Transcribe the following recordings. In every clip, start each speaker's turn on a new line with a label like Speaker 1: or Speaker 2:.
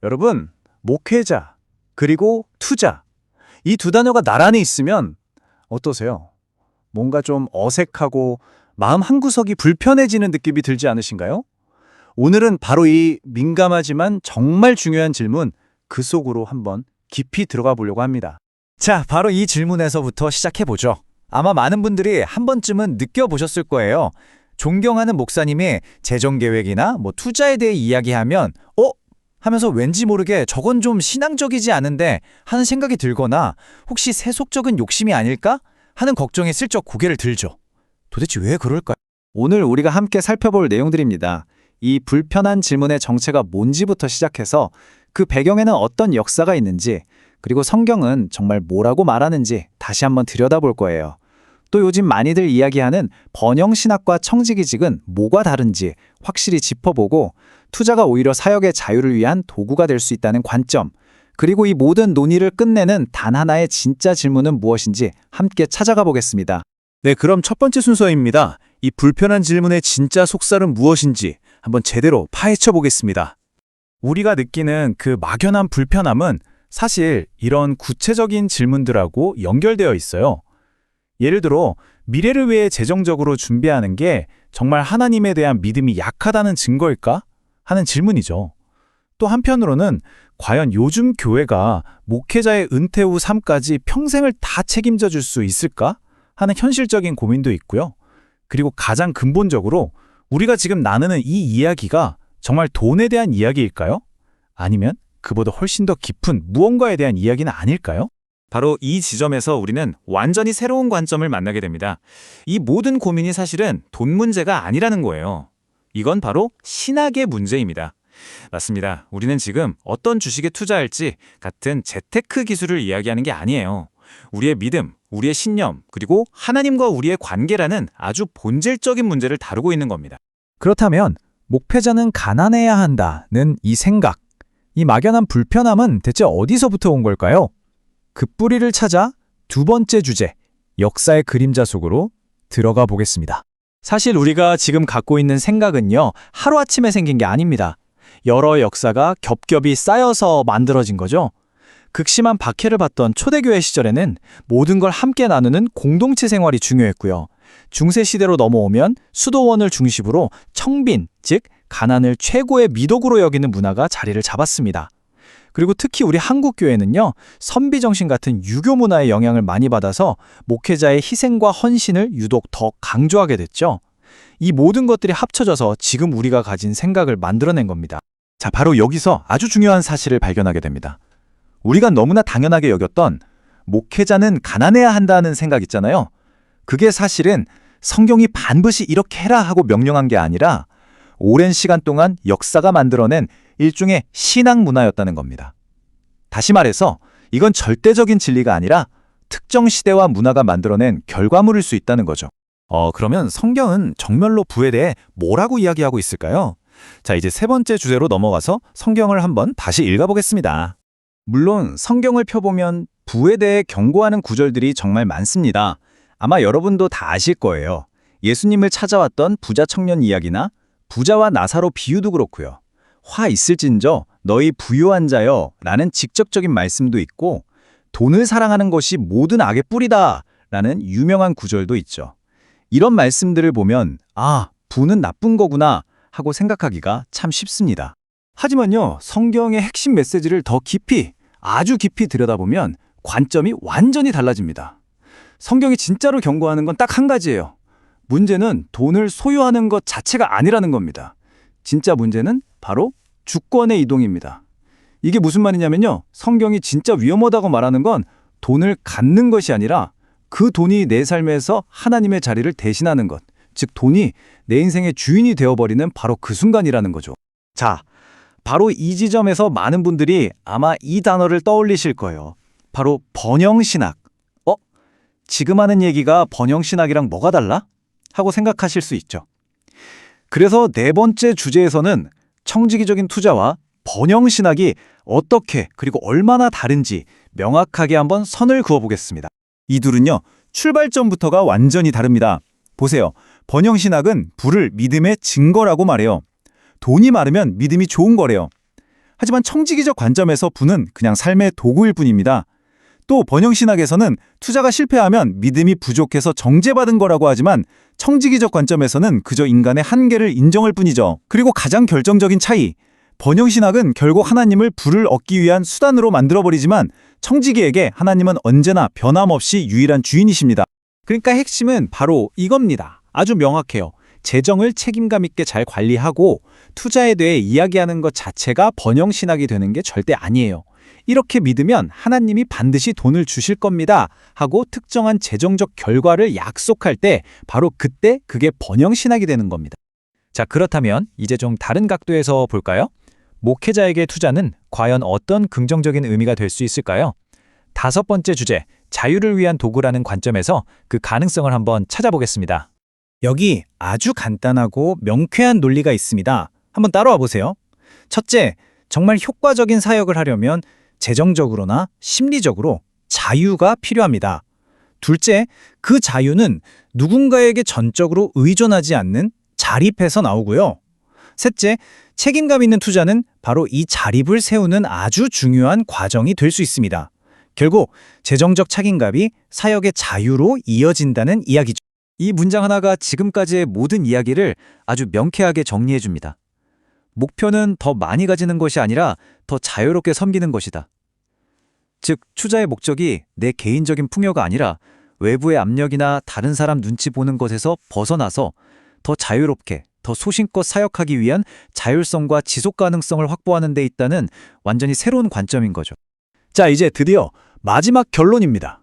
Speaker 1: 여러분, 목회자, 그리고 투자. 이 두 단어가 나란히 있으면 어떠세요? 뭔가 좀 어색하고 마음 한구석이 불편해지는 느낌이 들지 않으신가요? 오늘은 바로 이 민감하지만 정말 중요한 질문, 그 속으로 한번 깊이 들어가 보려고 합니다.
Speaker 2: 자, 바로 이 질문에서부터 시작해보죠. 아마 많은 분들이 한 번쯤은 느껴보셨을 거예요. 존경하는 목사님이 재정 계획이나 투자에 대해 이야기하면 하면서 왠지 모르게 저건 좀 신앙적이지 않은데 하는 생각이 들거나 혹시 세속적인 욕심이 아닐까 하는 걱정에 슬쩍 고개를 들죠. 도대체 왜 그럴까요?
Speaker 1: 오늘 우리가 함께 살펴볼 내용들입니다. 이 불편한 질문의 정체가 뭔지부터 시작해서 그 배경에는 어떤 역사가 있는지, 그리고 성경은 정말 뭐라고 말하는지 다시 한번 들여다볼 거예요. 또 요즘 많이들 이야기하는 번영신학과 청지기직은 뭐가 다른지 확실히 짚어보고, 투자가 오히려 사역의 자유를 위한 도구가 될 수 있다는 관점, 그리고 이 모든 논의를 끝내는 단 하나의 진짜 질문은 무엇인지 함께 찾아가 보겠습니다.
Speaker 3: 네, 그럼 첫 번째 순서입니다. 이 불편한 질문의 진짜 속살은 무엇인지 한번 제대로 파헤쳐 보겠습니다. 우리가 느끼는 그 막연한 불편함은 사실 이런 구체적인 질문들하고 연결되어 있어요. 예를 들어, 미래를 위해 재정적으로 준비하는 게 정말 하나님에 대한 믿음이 약하다는 증거일까? 하는 질문이죠. 또 한편으로는 과연 요즘 교회가 목회자의 은퇴 후 삶까지 평생을 다 책임져 줄 수 있을까? 하는 현실적인 고민도 있고요. 그리고 가장 근본적으로 우리가 지금 나누는 이 이야기가 정말 돈에 대한 이야기일까요? 아니면 그보다 훨씬 더 깊은 무언가에 대한 이야기는 아닐까요? 바로 이 지점에서 우리는 완전히 새로운 관점을 만나게 됩니다. 이 모든 고민이 사실은 돈 문제가 아니라는 거예요. 이건 바로 신학의 문제입니다. 맞습니다. 우리는 지금 어떤 주식에 투자할지 같은 재테크 기술을 이야기하는 게 아니에요. 우리의 믿음, 우리의 신념, 그리고 하나님과 우리의 관계라는 아주 본질적인 문제를 다루고 있는 겁니다.
Speaker 2: 그렇다면 목회자는 가난해야 한다는 이 생각, 이 막연한 불편함은 대체 어디서부터 온 걸까요? 그 뿌리를 찾아 두 번째 주제, 역사의 그림자 속으로 들어가 보겠습니다. 사실 우리가 지금 갖고 있는 생각은요, 하루아침에 생긴 게 아닙니다. 여러 역사가 겹겹이 쌓여서 만들어진 거죠. 극심한 박해를 받던 초대교회 시절에는 모든 걸 함께 나누는 공동체 생활이 중요했고요. 중세시대로 넘어오면 수도원을 중심으로 청빈, 즉 가난을 최고의 미덕으로 여기는 문화가 자리를 잡았습니다. 그리고 특히 우리 한국교회는요, 선비정신 같은 유교 문화의 영향을 많이 받아서 목회자의 희생과 헌신을 유독 더 강조하게 됐죠. 이 모든 것들이 합쳐져서 지금 우리가 가진 생각을 만들어낸 겁니다.
Speaker 3: 자, 바로 여기서 아주 중요한 사실을 발견하게 됩니다. 우리가 너무나 당연하게 여겼던 목회자는 가난해야 한다는 생각 있잖아요. 그게 사실은 성경이 반드시 이렇게 해라 하고 명령한 게 아니라 오랜 시간 동안 역사가 만들어낸 일종의 신앙 문화였다는 겁니다. 다시 말해서 이건 절대적인 진리가 아니라 특정 시대와 문화가 만들어낸 결과물일 수 있다는 거죠. 그러면 성경은 정말로 부에 대해 뭐라고 이야기하고 있을까요? 자, 이제 세 번째 주제로 넘어가서 성경을 한번 다시 읽어보겠습니다.
Speaker 1: 물론 성경을 펴보면 부에 대해 경고하는 구절들이 정말 많습니다. 아마 여러분도 다 아실 거예요. 예수님을 찾아왔던 부자 청년 이야기나 부자와 나사로 비유도 그렇고요. 화 있을진저 너희 부유한 자여 라는 직접적인 말씀도 있고, 돈을 사랑하는 것이 모든 악의 뿌리다 라는 유명한 구절도 있죠. 이런 말씀들을 보면 부는 나쁜 거구나 하고 생각하기가 참 쉽습니다. 하지만요, 성경의 핵심 메시지를 더 깊이, 아주 깊이 들여다보면 관점이 완전히 달라집니다. 성경이 진짜로 경고하는 건 딱 한 가지예요. 문제는 돈을 소유하는 것 자체가 아니라는 겁니다. 진짜 문제는 바로 주권의 이동입니다. 이게 무슨 말이냐면요, 성경이 진짜 위험하다고 말하는 건 돈을 갖는 것이 아니라 그 돈이 내 삶에서 하나님의 자리를 대신하는 것, 즉 돈이 내 인생의 주인이 되어버리는 바로 그 순간이라는 거죠. 자, 바로 이 지점에서 많은 분들이 아마 이 단어를 떠올리실 거예요. 바로 번영신학. 지금 하는 얘기가 번영신학이랑 뭐가 달라? 하고 생각하실 수 있죠. 그래서 네 번째 주제에서는 청지기적인 투자와 번영신학이 어떻게 그리고 얼마나 다른지 명확하게 한번 선을 그어보겠습니다.
Speaker 3: 이 둘은요, 출발점부터가 완전히 다릅니다. 보세요. 번영신학은 부를 믿음의 증거라고 말해요. 돈이 많으면 믿음이 좋은 거래요. 하지만 청지기적 관점에서 부는 그냥 삶의 도구일 뿐입니다. 또 번영신학에서는 투자가 실패하면 믿음이 부족해서 정죄받은 거라고 하지만 청지기적 관점에서는 그저 인간의 한계를 인정할 뿐이죠. 그리고 가장 결정적인 차이, 번영신학은 결국 하나님을 부를 얻기 위한 수단으로 만들어버리지만 청지기에게 하나님은 언제나 변함없이 유일한 주인이십니다.
Speaker 2: 그러니까 핵심은 바로 이겁니다. 아주 명확해요. 재정을 책임감 있게 잘 관리하고 투자에 대해 이야기하는 것 자체가 번영신학이 되는 게 절대 아니에요. 이렇게 믿으면 하나님이 반드시 돈을 주실 겁니다 하고 특정한 재정적 결과를 약속할 때 바로 그때 그게 번영신학이 되는 겁니다. 자, 그렇다면 이제 좀 다른 각도에서 볼까요? 목회자에게 투자는 과연 어떤 긍정적인 의미가 될 수 있을까요? 5번째 주제, 자유를 위한 도구라는 관점에서 그 가능성을 한번 찾아보겠습니다.
Speaker 1: 여기 아주 간단하고 명쾌한 논리가 있습니다. 한번 따라와 보세요. 첫째, 정말 효과적인 사역을 하려면 재정적으로나 심리적으로 자유가 필요합니다. 둘째, 그 자유는 누군가에게 전적으로 의존하지 않는 자립에서 나오고요. 셋째, 책임감 있는 투자는 바로 이 자립을 세우는 아주 중요한 과정이 될 수 있습니다. 결국 재정적 책임감이 사역의 자유로 이어진다는 이야기죠. 이 문장 하나가 지금까지의 모든 이야기를 아주 명쾌하게 정리해 줍니다. 목표는 더 많이 가지는 것이 아니라 더 자유롭게 섬기는 것이다. 즉, 투자의 목적이 내 개인적인 풍요가 아니라 외부의 압력이나 다른 사람 눈치 보는 것에서 벗어나서 더 자유롭게, 더 소신껏 사역하기 위한 자율성과 지속 가능성을 확보하는 데 있다는 완전히 새로운 관점인 거죠.
Speaker 3: 자, 이제 드디어 마지막 결론입니다.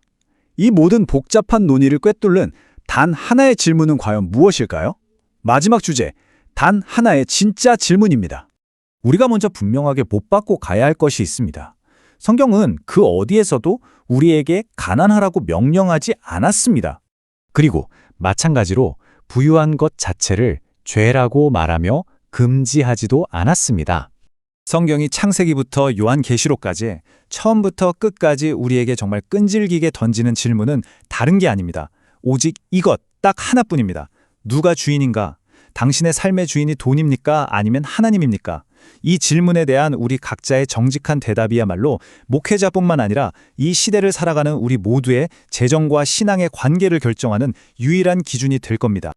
Speaker 3: 이 모든 복잡한 논의를 꿰뚫는 단 하나의 질문은 과연 무엇일까요? 마지막 주제, 단 하나의 진짜 질문입니다. 우리가 먼저 분명하게 못 받고 가야 할 것이 있습니다. 성경은 그 어디에서도 우리에게 가난하라고 명령하지 않았습니다.
Speaker 2: 그리고 마찬가지로 부유한 것 자체를 죄라고 말하며 금지하지도 않았습니다.
Speaker 3: 성경이 창세기부터 요한계시록까지 처음부터 끝까지 우리에게 정말 끈질기게 던지는 질문은 다른 게 아닙니다. 오직 이것 딱 하나뿐입니다. 누가 주인인가? 당신의 삶의 주인이 돈입니까? 아니면 하나님입니까? 이 질문에 대한 우리 각자의 정직한 대답이야말로 목회자뿐만 아니라 이 시대를 살아가는 우리 모두의 재정과 신앙의 관계를 결정하는 유일한 기준이 될 겁니다.